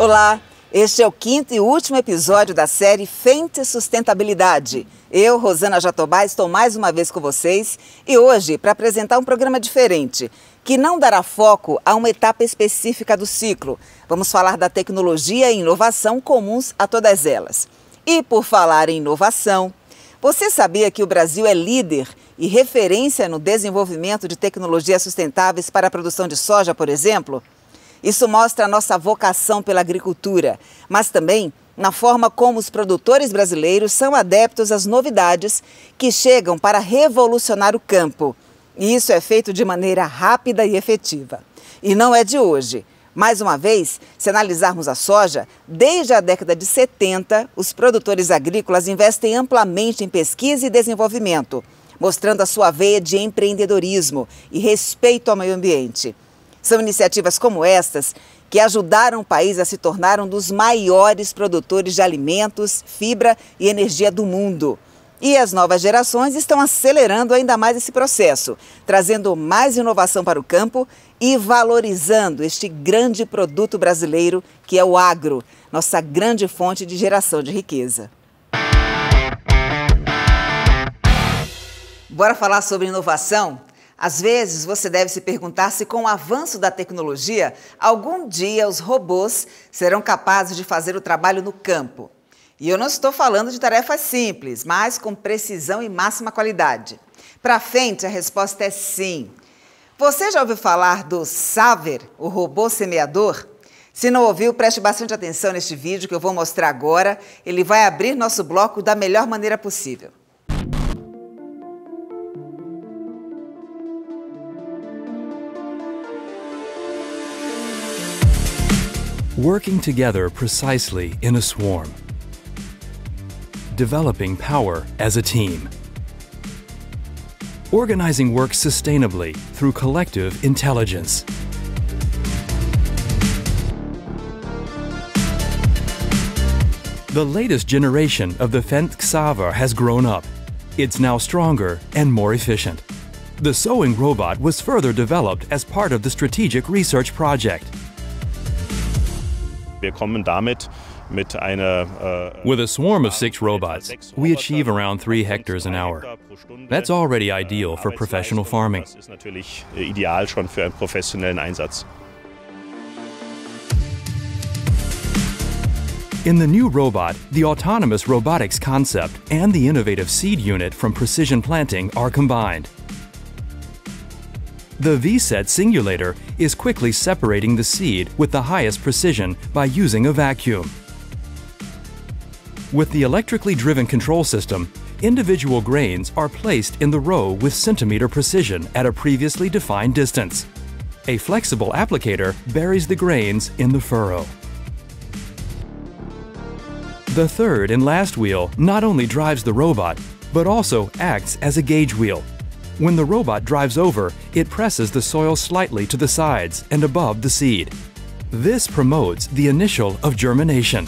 Olá, este é o quinto e último episódio da série Fendt Sustentabilidade. Eu, Rosana Jatobá, estou mais uma vez com vocês e hoje para apresentar um programa diferente, que não dará foco a uma etapa específica do ciclo. Vamos falar da tecnologia e inovação comuns a todas elas. E por falar em inovação, você sabia que o Brasil é líder e referência no desenvolvimento de tecnologias sustentáveis para a produção de soja, por exemplo? Isso mostra a nossa vocação pela agricultura, mas também na forma como os produtores brasileiros são adeptos às novidades que chegam para revolucionar o campo. E isso é feito de maneira rápida e efetiva. E não é de hoje. Mais uma vez, se analisarmos a soja, desde a década de 70, os produtores agrícolas investem amplamente em pesquisa e desenvolvimento, mostrando a sua veia de empreendedorismo e respeito ao meio ambiente. São iniciativas como estas que ajudaram o país a se tornar um dos maiores produtores de alimentos, fibra e energia do mundo. E as novas gerações estão acelerando ainda mais esse processo, trazendo mais inovação para o campo e valorizando este grande produto brasileiro que é o agro, nossa grande fonte de geração de riqueza. Bora falar sobre inovação? Às vezes, você deve se perguntar se com o avanço da tecnologia, algum dia os robôs serão capazes de fazer o trabalho no campo. E eu não estou falando de tarefas simples, mas com precisão e máxima qualidade. Para frente, a resposta é sim. Você já ouviu falar do Saver, o robô semeador? Se não ouviu, preste bastante atenção neste vídeo que eu vou mostrar agora. Ele vai abrir nosso bloco da melhor maneira possível. Working together precisely in a swarm. Developing power as a team. Organizing work sustainably through collective intelligence. The latest generation of the Fendt Xaver has grown up. It's now stronger and more efficient. The sowing robot was further developed as part of the strategic research project. With a swarm of 6 robots, we achieve around 3 hectares an hour. That's already ideal for professional farming. In the new robot, the autonomous robotics concept and the innovative seed unit from Precision Planting are combined. The VSET singulator is quickly separating the seed with the highest precision by using a vacuum. With the electrically driven control system, individual grains are placed in the row with centimeter precision at a previously defined distance. A flexible applicator buries the grains in the furrow. The third and last wheel not only drives the robot, but also acts as a gauge wheel. When the robot drives over, it presses the soil slightly to the sides and above the seed. This promotes the initial of germination.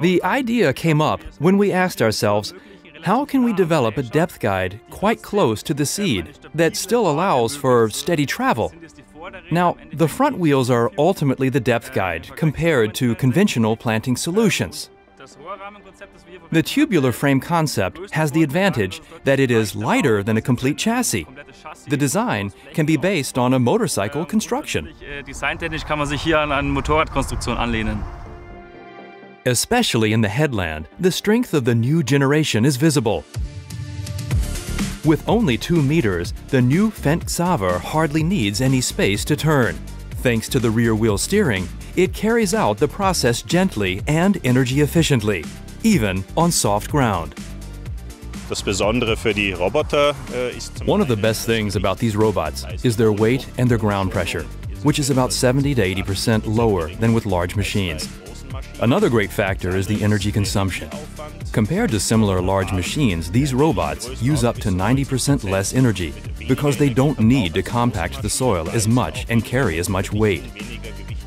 The idea came up when we asked ourselves, how can we develop a depth guide quite close to the seed that still allows for steady travel? Now, the front wheels are ultimately the depth guide compared to conventional planting solutions. The tubular frame concept has the advantage that it is lighter than a complete chassis. The design can be based on a motorcycle construction. Especially in the headland, the strength of the new generation is visible. With only 2 meters, the new Fendt Xaver hardly needs any space to turn. Thanks to the rear wheel steering, it carries out the process gently and energy efficiently, even on soft ground. One of the best things about these robots is their weight and their ground pressure, which is about 70 to 80% lower than with large machines. Another great factor is the energy consumption. Compared to similar large machines, these robots use up to 90% less energy because they don't need to compact the soil as much and carry as much weight.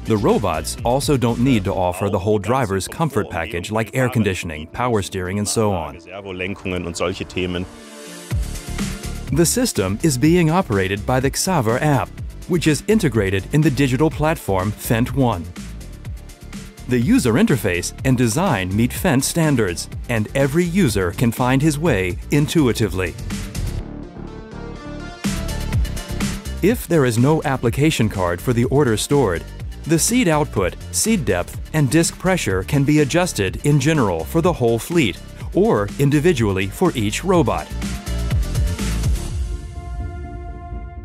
The robots also don't need to offer the whole driver's comfort package like air conditioning, power steering, and so on. The system is being operated by the Xaver app. which is integrated in the digital platform Fendt One. The user interface and design meet Fendt standards, and every user can find his way intuitively. If there is no application card for the order stored, the seed output, seed depth, and disc pressure can be adjusted in general for the whole fleet, or individually for each robot.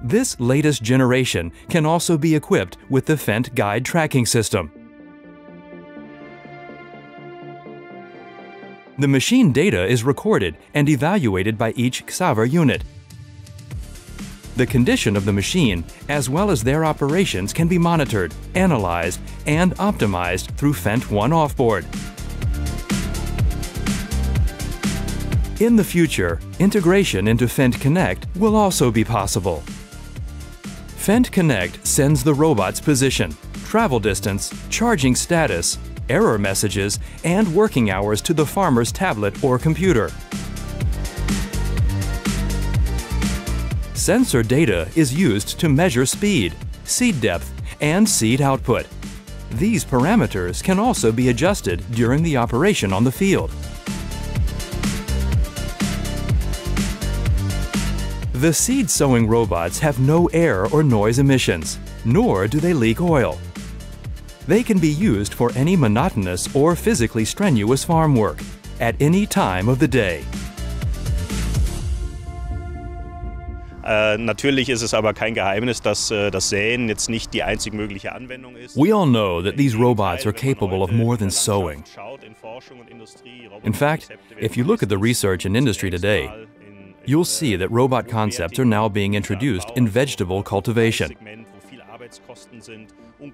This latest generation can also be equipped with the Fendt Guide Tracking System. The machine data is recorded and evaluated by each Xaver unit. The condition of the machine, as well as their operations, can be monitored, analyzed, and optimized through Fendt One Offboard. In the future, integration into Fendt Connect will also be possible. Fendt Connect sends the robot's position, travel distance, charging status, error messages, and working hours to the farmer's tablet or computer. Sensor data is used to measure speed, seed depth, and seed output. These parameters can also be adjusted during the operation on the field. The seed sowing robots have no air or noise emissions, nor do they leak oil. They can be used for any monotonous or physically strenuous farm work, at any time of the day. Natürlich ist es aber kein Geheimnis, dass das Säen jetzt nicht die einzig mögliche Anwendung ist. We all know that these robots are capable of more than sowing. In fact, if you look at the research and industry today, you'll see that robot concepts are now being introduced in vegetable cultivation.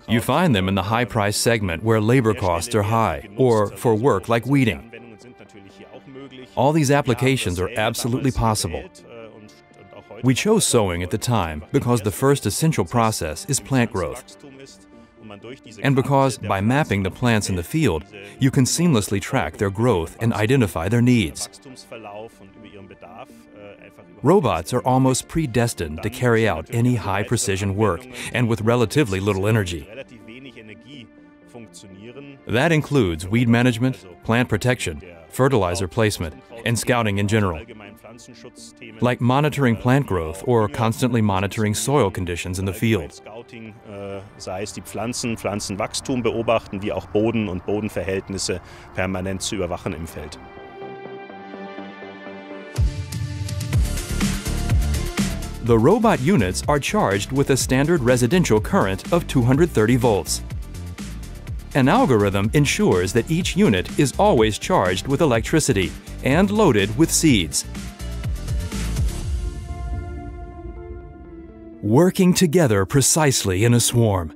You find them in the high-price segment where labor costs are high, or for work like weeding. All these applications are absolutely possible. We chose sowing at the time because the first essential process is plant growth. And because, by mapping the plants in the field, you can seamlessly track their growth and identify their needs. Robots are almost predestined to carry out any high-precision work, and with relatively little energy. That includes weed management, plant protection, fertilizer placement, and scouting in general, like monitoring plant growth or constantly monitoring soil conditions in the field. Sei es die Pflanzenwachstum beobachten, wie auch Boden- und Bodenverhältnisse permanent zu überwachen im Feld. The robot units are charged with a standard residential current of 230 volts. An algorithm ensures that each unit is always charged with electricity and loaded with seeds. Working together precisely in a swarm.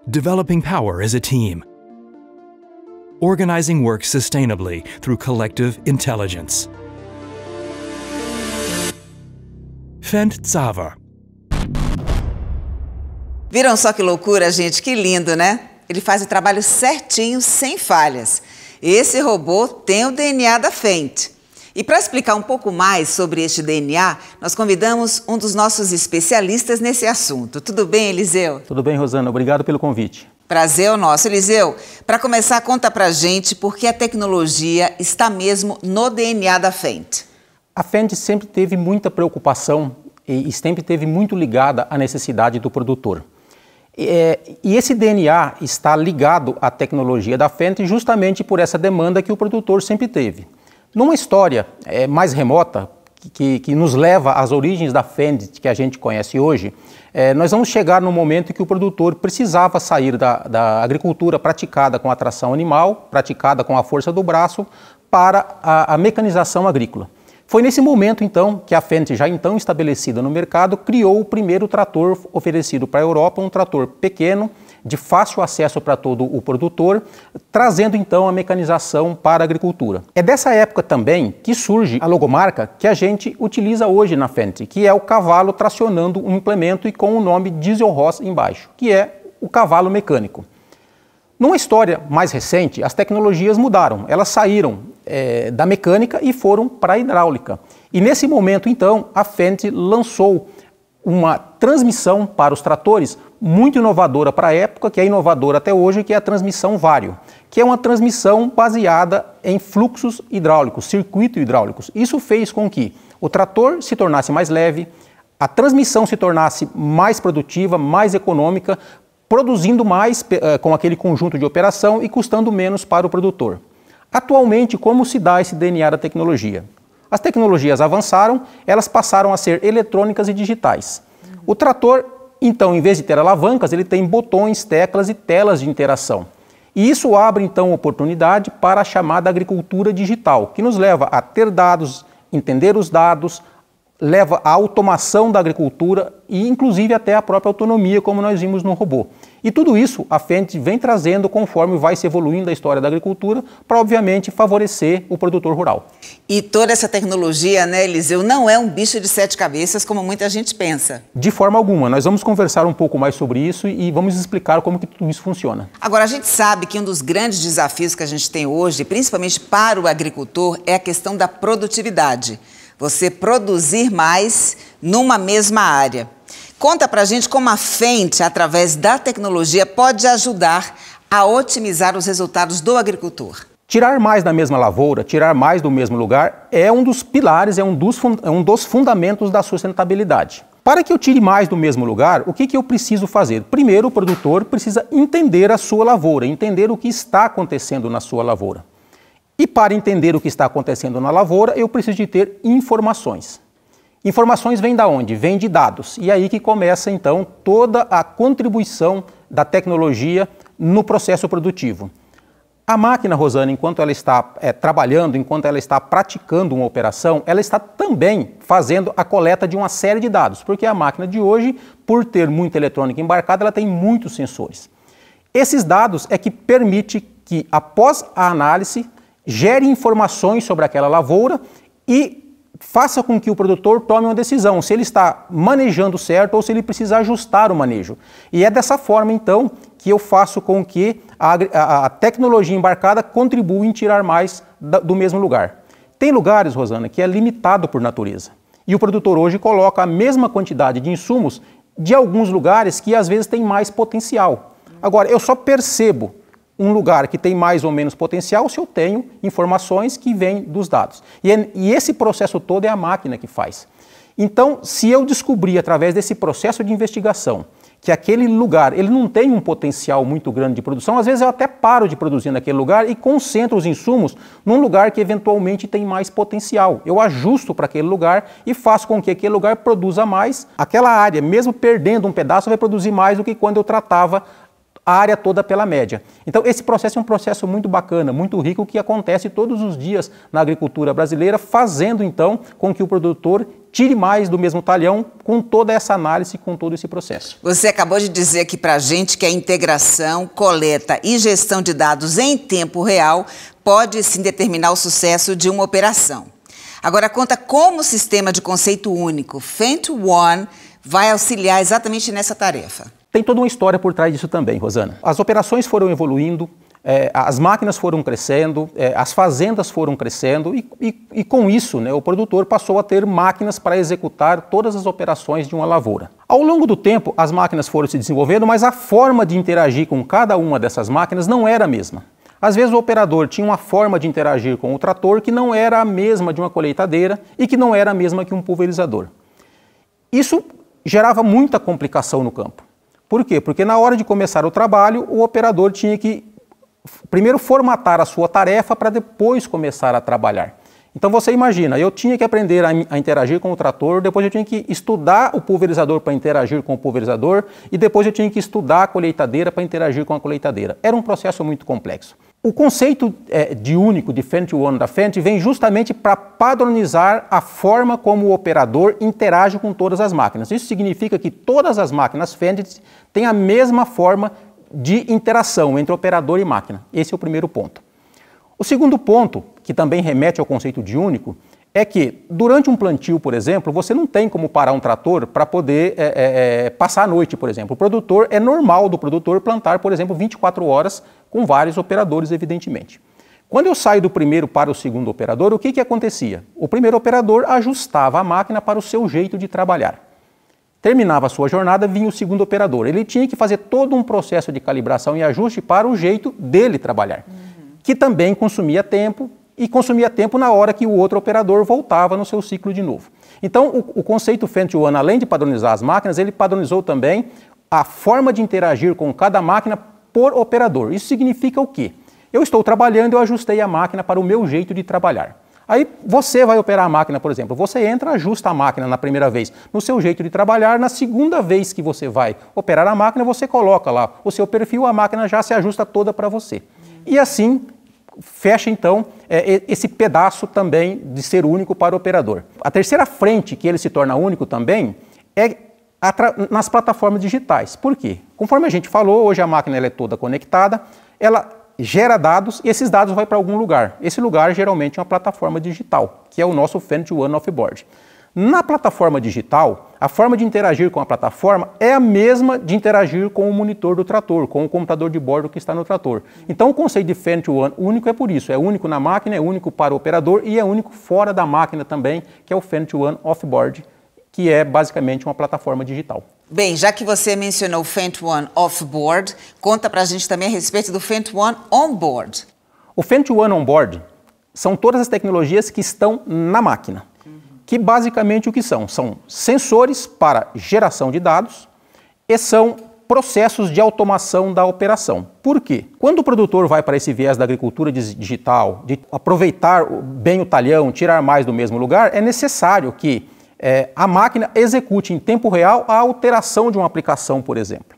Developing power as a team. Organizing work sustainably through collective intelligence. Fendt Xaver. Viram só que loucura, gente? Que lindo, né? Ele faz o trabalho certinho, sem falhas. Esse robô tem o DNA da Fendt. E para explicar um pouco mais sobre este DNA, nós convidamos um dos nossos especialistas nesse assunto. Tudo bem, Eliseu? Tudo bem, Rosana. Obrigado pelo convite. Prazer é o nosso. Eliseu, para começar, conta pra gente por que a tecnologia está mesmo no DNA da Fendt. A Fendt sempre teve muita preocupação e sempre teve muito ligada à necessidade do produtor. E esse DNA está ligado à tecnologia da Fendt justamente por essa demanda que o produtor sempre teve. Numa história mais remota, que nos leva às origens da Fendt que a gente conhece hoje, nós vamos chegar no momento que o produtor precisava sair da agricultura praticada com a tração animal, praticada com a força do braço, para a mecanização agrícola. Foi nesse momento, então, que a Fendt, já então estabelecida no mercado, criou o primeiro trator oferecido para a Europa, um trator pequeno, de fácil acesso para todo o produtor, trazendo então a mecanização para a agricultura. É dessa época também que surge a logomarca que a gente utiliza hoje na Fendt, que é o cavalo tracionando um implemento e com o nome Dieselross embaixo, que é o cavalo mecânico. Numa história mais recente, as tecnologias mudaram, elas saíram da mecânica e foram para a hidráulica. E nesse momento, então, a Fendt lançou uma transmissão para os tratores muito inovadora para a época, que é inovadora até hoje, que é a transmissão Vario, que é uma transmissão baseada em fluxos hidráulicos, circuitos hidráulicos. Isso fez com que o trator se tornasse mais leve, a transmissão se tornasse mais produtiva, mais econômica, produzindo mais com aquele conjunto de operação e custando menos para o produtor. Atualmente, como se dá esse DNA da tecnologia? As tecnologias avançaram, elas passaram a ser eletrônicas e digitais. O trator, então, em vez de ter alavancas, ele tem botões, teclas e telas de interação. E isso abre, então, oportunidade para a chamada agricultura digital, que nos leva a ter dados, entender os dados, leva à automação da agricultura e, inclusive, até a própria autonomia, como nós vimos no robô. E tudo isso a Fendt vem trazendo conforme vai se evoluindo a história da agricultura para, obviamente, favorecer o produtor rural. E toda essa tecnologia, né, Eliseu, não é um bicho de 7 cabeças como muita gente pensa. De forma alguma. Nós vamos conversar um pouco mais sobre isso e vamos explicar como que tudo isso funciona. Agora, a gente sabe que um dos grandes desafios que a gente tem hoje, principalmente para o agricultor, é a questão da produtividade. Você produzir mais numa mesma área. Conta pra gente como a Fendt, através da tecnologia, pode ajudar a otimizar os resultados do agricultor. Tirar mais da mesma lavoura, tirar mais do mesmo lugar, é um dos pilares, é um dos fundamentos da sustentabilidade. Para que eu tire mais do mesmo lugar, o que eu preciso fazer? Primeiro, o produtor precisa entender a sua lavoura, entender o que está acontecendo na sua lavoura. E para entender o que está acontecendo na lavoura, eu preciso de ter informações. Informações vêm da onde? Vêm de dados. E aí que começa, então, toda a contribuição da tecnologia no processo produtivo. A máquina, Rosana, enquanto ela está trabalhando, enquanto ela está praticando uma operação, ela está também fazendo a coleta de uma série de dados, porque a máquina de hoje, por ter muita eletrônica embarcada, ela tem muitos sensores. Esses dados é que permite que, após a análise, gere informações sobre aquela lavoura e faça com que o produtor tome uma decisão, se ele está manejando certo ou se ele precisa ajustar o manejo. E é dessa forma, então, que eu faço com que a tecnologia embarcada contribua em tirar mais do mesmo lugar. Tem lugares, Rosana, que é limitado por natureza. E o produtor hoje coloca a mesma quantidade de insumos de alguns lugares que às vezes tem mais potencial. Agora, eu só percebo um lugar que tem mais ou menos potencial se eu tenho informações que vêm dos dados. E esse processo todo é a máquina que faz. Então, se eu descobrir através desse processo de investigação que aquele lugar ele não tem um potencial muito grande de produção, às vezes eu até paro de produzir naquele lugar e concentro os insumos num lugar que eventualmente tem mais potencial. Eu ajusto para aquele lugar e faço com que aquele lugar produza mais. Aquela área, mesmo perdendo um pedaço, vai produzir mais do que quando eu tratava a área toda pela média. Então, esse processo é um processo muito bacana, muito rico, que acontece todos os dias na agricultura brasileira, fazendo, então, com que o produtor tire mais do mesmo talhão com toda essa análise, com todo esse processo. Você acabou de dizer aqui para a gente que a integração, coleta e gestão de dados em tempo real pode, sim, determinar o sucesso de uma operação. Agora, conta como o sistema de conceito único Fendt One vai auxiliar exatamente nessa tarefa. Tem toda uma história por trás disso também, Rosana. As operações foram evoluindo, as máquinas foram crescendo, as fazendas foram crescendo e com isso, né, o produtor passou a ter máquinas para executar todas as operações de uma lavoura. Ao longo do tempo, as máquinas foram se desenvolvendo, mas a forma de interagir com cada uma dessas máquinas não era a mesma. Às vezes o operador tinha uma forma de interagir com o trator que não era a mesma de uma colheitadeira e que não era a mesma que um pulverizador. Isso gerava muita complicação no campo. Por quê? Porque na hora de começar o trabalho, o operador tinha que primeiro formatar a sua tarefa para depois começar a trabalhar. Então você imagina, eu tinha que aprender a interagir com o trator, depois eu tinha que estudar o pulverizador para interagir com o pulverizador e depois eu tinha que estudar a colheitadeira para interagir com a colheitadeira. Era um processo muito complexo. O conceito de único de Fendt One da Fendt vem justamente para padronizar a forma como o operador interage com todas as máquinas. Isso significa que todas as máquinas Fendt têm a mesma forma de interação entre operador e máquina. Esse é o primeiro ponto. O segundo ponto, que também remete ao conceito de único, é que durante um plantio, por exemplo, você não tem como parar um trator para poder passar a noite, por exemplo. É normal do produtor plantar, por exemplo, 24 horas com vários operadores, evidentemente. Quando eu saio do primeiro para o segundo operador, o que acontecia? O primeiro operador ajustava a máquina para o seu jeito de trabalhar. terminava a sua jornada, vinha o segundo operador. Ele tinha que fazer todo um processo de calibração e ajuste para o jeito dele trabalhar, que também consumia tempo, e consumia tempo na hora que o outro operador voltava no seu ciclo de novo. Então, o conceito FEN2ONE, além de padronizar as máquinas, ele padronizou também a forma de interagir com cada máquina por operador. Isso significa o quê? Eu estou trabalhando, eu ajustei a máquina para o meu jeito de trabalhar. Aí você vai operar a máquina, por exemplo, você entra, ajusta a máquina na primeira vez no seu jeito de trabalhar, na segunda vez que você vai operar a máquina, você coloca lá o seu perfil, a máquina já se ajusta toda para você. E assim fecha então esse pedaço também de ser único para o operador. A terceira frente que ele se torna único também é nas plataformas digitais. Por quê? Conforme a gente falou, hoje a máquina ela é toda conectada, ela gera dados e esses dados vão para algum lugar. Esse lugar geralmente é uma plataforma digital, que é o nosso FEN2ONE Offboard. Na plataforma digital, a forma de interagir com a plataforma é a mesma de interagir com o monitor do trator, com o computador de bordo que está no trator. Então o conceito de FEN2ONE único é por isso, é único na máquina, é único para o operador e é único fora da máquina também, que é o FEN2ONE Offboard, que é basicamente uma plataforma digital. Bem, já que você mencionou o FEN2ONE Offboard, conta pra gente também a respeito do FEN2ONE Onboard. O FEN2ONE Onboard são todas as tecnologias que estão na máquina. Que basicamente o que são? São sensores para geração de dados e são processos de automação da operação. Por quê? Quando o produtor vai para esse viés da agricultura digital, de aproveitar bem o talhão, tirar mais do mesmo lugar, é necessário que a máquina execute em tempo real a alteração de uma aplicação, por exemplo.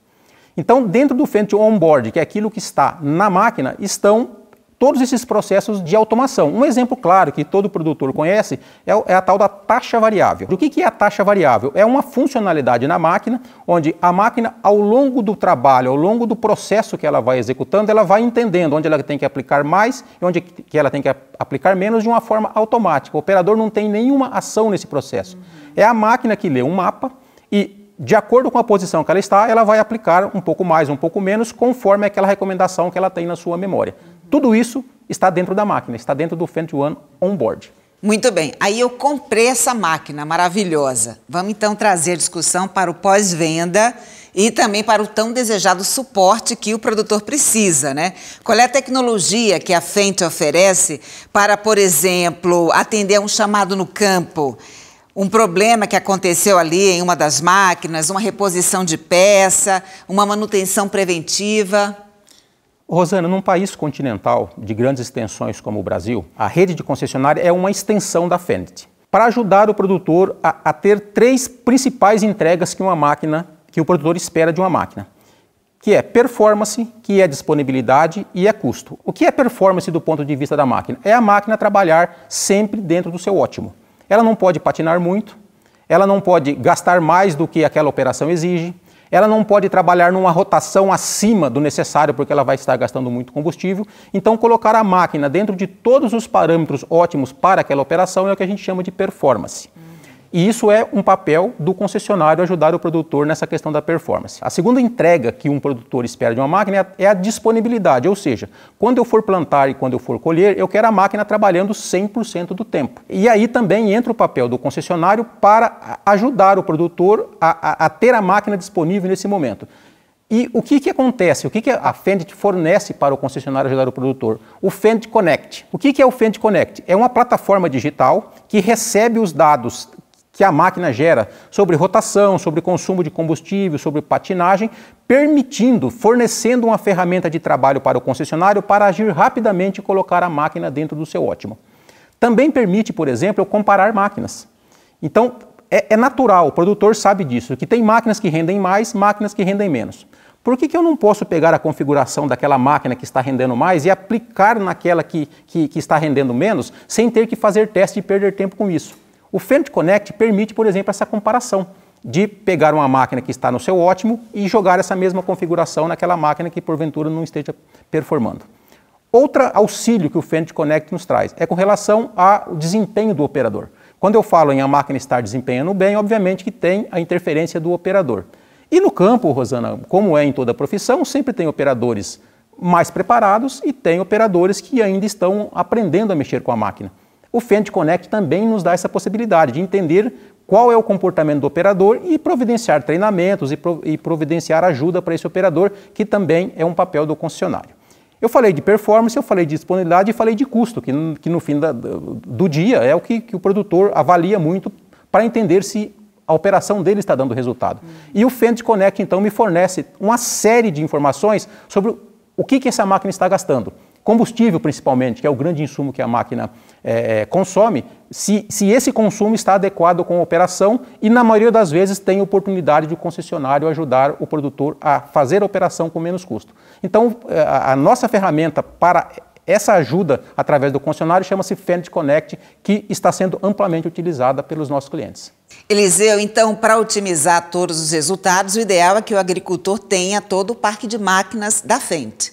Então, dentro do FEN2ONE Onboard, que é aquilo que está na máquina, estão todos esses processos de automação. Um exemplo claro que todo produtor conhece é a tal da taxa variável. O que é a taxa variável? É uma funcionalidade na máquina, onde a máquina, ao longo do trabalho, ao longo do processo que ela vai executando, ela vai entendendo onde ela tem que aplicar mais e onde que ela tem que aplicar menos de uma forma automática. O operador não tem nenhuma ação nesse processo. É a máquina que lê um mapa e, de acordo com a posição que ela está, ela vai aplicar um pouco mais, um pouco menos, conforme aquela recomendação que ela tem na sua memória. Tudo isso está dentro da máquina, está dentro do FEN2ONE Onboard. Muito bem, aí eu comprei essa máquina maravilhosa. Vamos então trazer a discussão para o pós-venda e também para o tão desejado suporte que o produtor precisa, né? Qual é a tecnologia que a Fendt oferece para, por exemplo, atender a um chamado no campo? Um problema que aconteceu ali em uma das máquinas, uma reposição de peça, uma manutenção preventiva? Rosana, num país continental de grandes extensões como o Brasil, a rede de concessionária é uma extensão da Fendt, para ajudar o produtor a ter três principais entregas que o produtor espera de uma máquina, que é performance, que é disponibilidade e é custo. O que é performance do ponto de vista da máquina? É a máquina trabalhar sempre dentro do seu ótimo. Ela não pode patinar muito, ela não pode gastar mais do que aquela operação exige, ela não pode trabalhar numa rotação acima do necessário porque ela vai estar gastando muito combustível. Então, colocar a máquina dentro de todos os parâmetros ótimos para aquela operação é o que a gente chama de performance. E isso é um papel do concessionário ajudar o produtor nessa questão da performance. A segunda entrega que um produtor espera de uma máquina é a disponibilidade, ou seja, quando eu for plantar e quando eu for colher, eu quero a máquina trabalhando 100% do tempo. E aí também entra o papel do concessionário para ajudar o produtor a ter a máquina disponível nesse momento. E o que acontece? O que a Fendt fornece para o concessionário ajudar o produtor? O Fendt Connect. O que é o Fendt Connect? É uma plataforma digital que recebe os dados que a máquina gera sobre rotação, sobre consumo de combustível, sobre patinagem, fornecendo uma ferramenta de trabalho para o concessionário para agir rapidamente e colocar a máquina dentro do seu ótimo. Também permite, por exemplo, eu comparar máquinas. Então, é natural, o produtor sabe disso, que tem máquinas que rendem mais, máquinas que rendem menos. Por que eu não posso pegar a configuração daquela máquina que está rendendo mais e aplicar naquela que está rendendo menos, sem ter que fazer teste e perder tempo com isso? O Fendt Connect permite, por exemplo, essa comparação de pegar uma máquina que está no seu ótimo e jogar essa mesma configuração naquela máquina que porventura não esteja performando. Outro auxílio que o Fendt Connect nos traz é com relação ao desempenho do operador. Quando eu falo em a máquina estar desempenhando bem, obviamente que tem a interferência do operador. E no campo, Rosana, como é em toda a profissão, sempre tem operadores mais preparados e tem operadores que ainda estão aprendendo a mexer com a máquina. O Fendt Connect também nos dá essa possibilidade de entender qual é o comportamento do operador e providenciar treinamentos e providenciar ajuda para esse operador, que também é um papel do concessionário. Eu falei de performance, eu falei de disponibilidade e falei de custo, que no fim do dia é o que o produtor avalia muito para entender se a operação dele está dando resultado. E o Fendt Connect, então, me fornece uma série de informações sobre o que essa máquina está gastando. Combustível, principalmente, que é o grande insumo que a máquina consome, se esse consumo está adequado com a operação e, na maioria das vezes, tem oportunidade de o concessionário ajudar o produtor a fazer a operação com menos custo. Então, a nossa ferramenta para essa ajuda através do concessionário chama-se Fendt Connect, que está sendo amplamente utilizada pelos nossos clientes. Eliseu, então, para otimizar todos os resultados, o ideal é que o agricultor tenha todo o parque de máquinas da Fendt.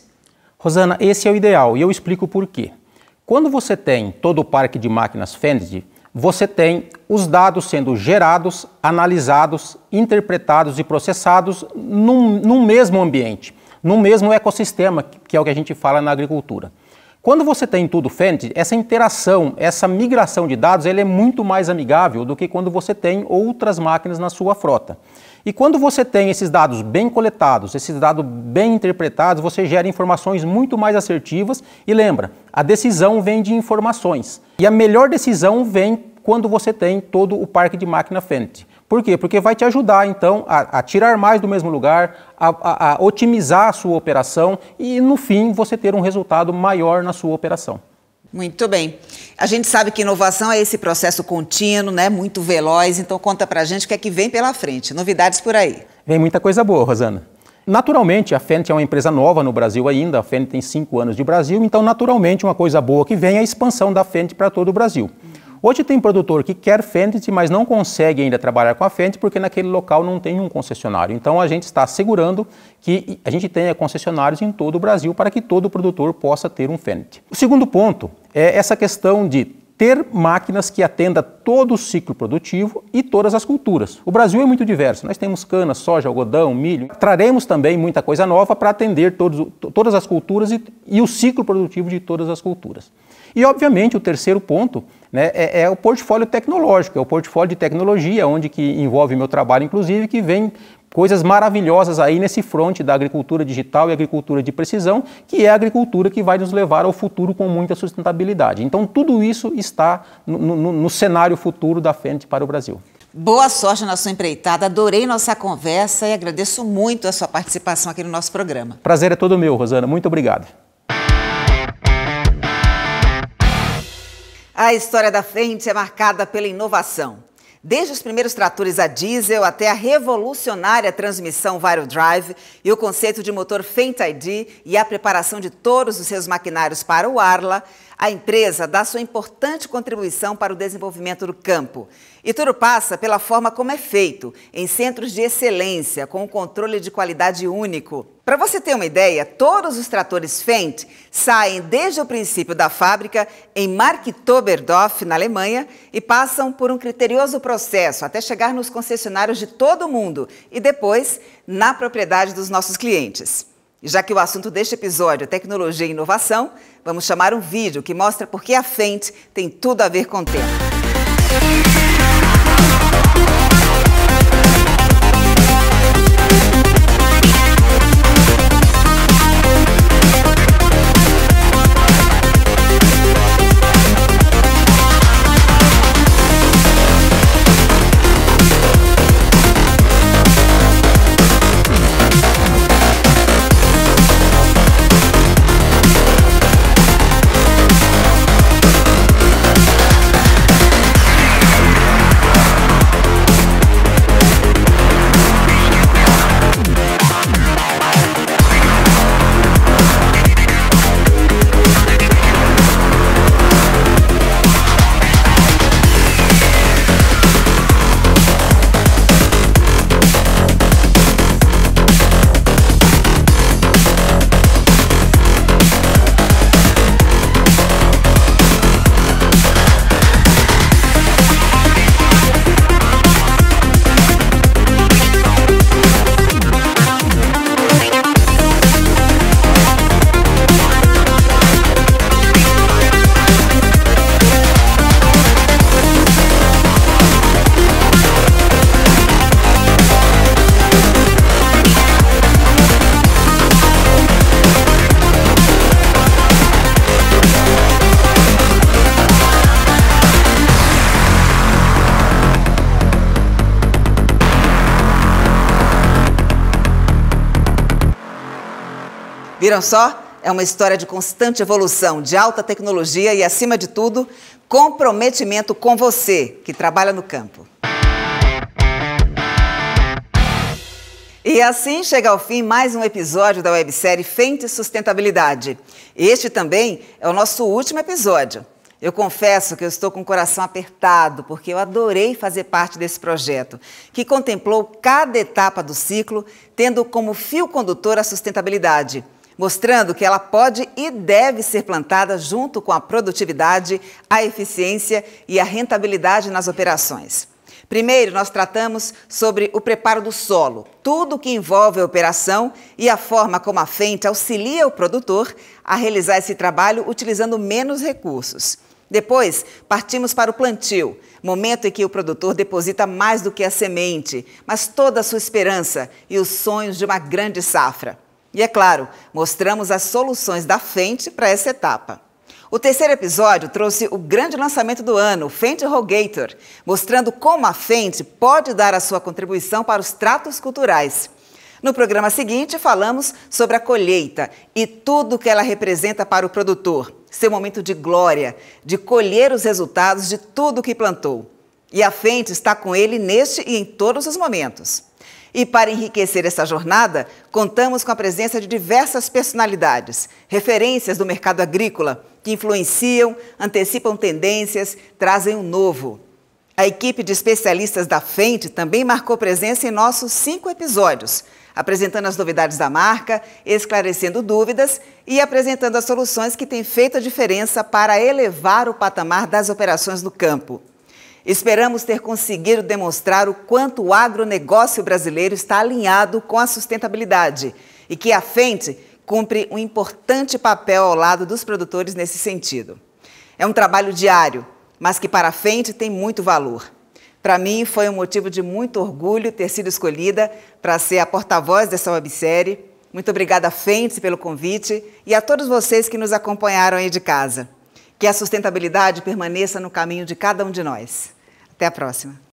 Rosana, esse é o ideal e eu explico por quê. Quando você tem todo o parque de máquinas Fendt, você tem os dados sendo gerados, analisados, interpretados e processados num mesmo ambiente, num mesmo ecossistema, que é o que a gente fala na agricultura. Quando você tem tudo Fendt, essa interação, essa migração de dados, ele é muito mais amigável do que quando você tem outras máquinas na sua frota. E quando você tem esses dados bem coletados, esses dados bem interpretados, você gera informações muito mais assertivas e lembra, a decisão vem de informações. E a melhor decisão vem quando você tem todo o parque de máquina Fendt. Por quê? Porque vai te ajudar, então, a tirar mais do mesmo lugar, a otimizar a sua operação e, no fim, você ter um resultado maior na sua operação. Muito bem. A gente sabe que inovação é esse processo contínuo, né? Muito veloz, então conta pra gente o que é que vem pela frente. Novidades por aí. Vem muita coisa boa, Rosana. Naturalmente, a Fendt é uma empresa nova no Brasil ainda, a Fendt tem 5 anos de Brasil, então, naturalmente, uma coisa boa que vem é a expansão da Fendt para todo o Brasil. Hoje tem produtor que quer Fendt, mas não consegue ainda trabalhar com a Fendt porque naquele local não tem um concessionário. Então a gente está assegurando que a gente tenha concessionários em todo o Brasil para que todo produtor possa ter um Fendt. O segundo ponto é essa questão de ter máquinas que atendam todo o ciclo produtivo e todas as culturas. O Brasil é muito diverso, nós temos cana, soja, algodão, milho. Traremos também muita coisa nova para atender todas as culturas e o ciclo produtivo de todas as culturas. E, obviamente, o terceiro ponto, né, é o portfólio tecnológico, é o portfólio de tecnologia, onde que envolve meu trabalho, inclusive, que vem coisas maravilhosas aí nesse fronte da agricultura digital e agricultura de precisão, que é a agricultura que vai nos levar ao futuro com muita sustentabilidade. Então, tudo isso está no cenário futuro da Fendt para o Brasil. Boa sorte na sua empreitada, adorei nossa conversa e agradeço muito a sua participação aqui no nosso programa. Prazer é todo meu, Rosana. Muito obrigado. A história da Fendt é marcada pela inovação. Desde os primeiros tratores a diesel até a revolucionária transmissão Viral Drive e o conceito de motor Fendt ID e a preparação de todos os seus maquinários para o Arla, a empresa dá sua importante contribuição para o desenvolvimento do campo. E tudo passa pela forma como é feito, em centros de excelência, com um controle de qualidade único. Para você ter uma ideia, todos os tratores Fendt saem desde o princípio da fábrica em Marktoberdorf, na Alemanha, e passam por um criterioso processo até chegar nos concessionários de todo o mundo e depois na propriedade dos nossos clientes. E já que o assunto deste episódio é tecnologia e inovação, vamos chamar um vídeo que mostra por que a Fendt tem tudo a ver com o tema. Viram só? É uma história de constante evolução, de alta tecnologia e, acima de tudo, comprometimento com você, que trabalha no campo. E assim chega ao fim mais um episódio da websérie Fendt Sustentabilidade. Este também é o nosso último episódio. Eu confesso que eu estou com o coração apertado, porque eu adorei fazer parte desse projeto, que contemplou cada etapa do ciclo, tendo como fio condutor a sustentabilidade, mostrando que ela pode e deve ser plantada junto com a produtividade, a eficiência e a rentabilidade nas operações. Primeiro, nós tratamos sobre o preparo do solo, tudo que envolve a operação e a forma como a Fendt auxilia o produtor a realizar esse trabalho utilizando menos recursos. Depois, partimos para o plantio, momento em que o produtor deposita mais do que a semente, mas toda a sua esperança e os sonhos de uma grande safra. E, é claro, mostramos as soluções da Fendt para essa etapa. O terceiro episódio trouxe o grande lançamento do ano, o Fendt Rogator, mostrando como a Fendt pode dar a sua contribuição para os tratos culturais. No programa seguinte, falamos sobre a colheita e tudo que ela representa para o produtor, seu momento de glória, de colher os resultados de tudo que plantou. E a Fendt está com ele neste e em todos os momentos. E para enriquecer essa jornada, contamos com a presença de diversas personalidades, referências do mercado agrícola, que influenciam, antecipam tendências, trazem um novo. A equipe de especialistas da Fendt também marcou presença em nossos 5 episódios, apresentando as novidades da marca, esclarecendo dúvidas e apresentando as soluções que têm feito a diferença para elevar o patamar das operações no campo. Esperamos ter conseguido demonstrar o quanto o agronegócio brasileiro está alinhado com a sustentabilidade e que a Fendt cumpre um importante papel ao lado dos produtores nesse sentido. É um trabalho diário, mas que para a Fendt tem muito valor. Para mim, foi um motivo de muito orgulho ter sido escolhida para ser a porta-voz dessa websérie. Muito obrigada, Fendt, pelo convite e a todos vocês que nos acompanharam aí de casa. Que a sustentabilidade permaneça no caminho de cada um de nós. Até a próxima.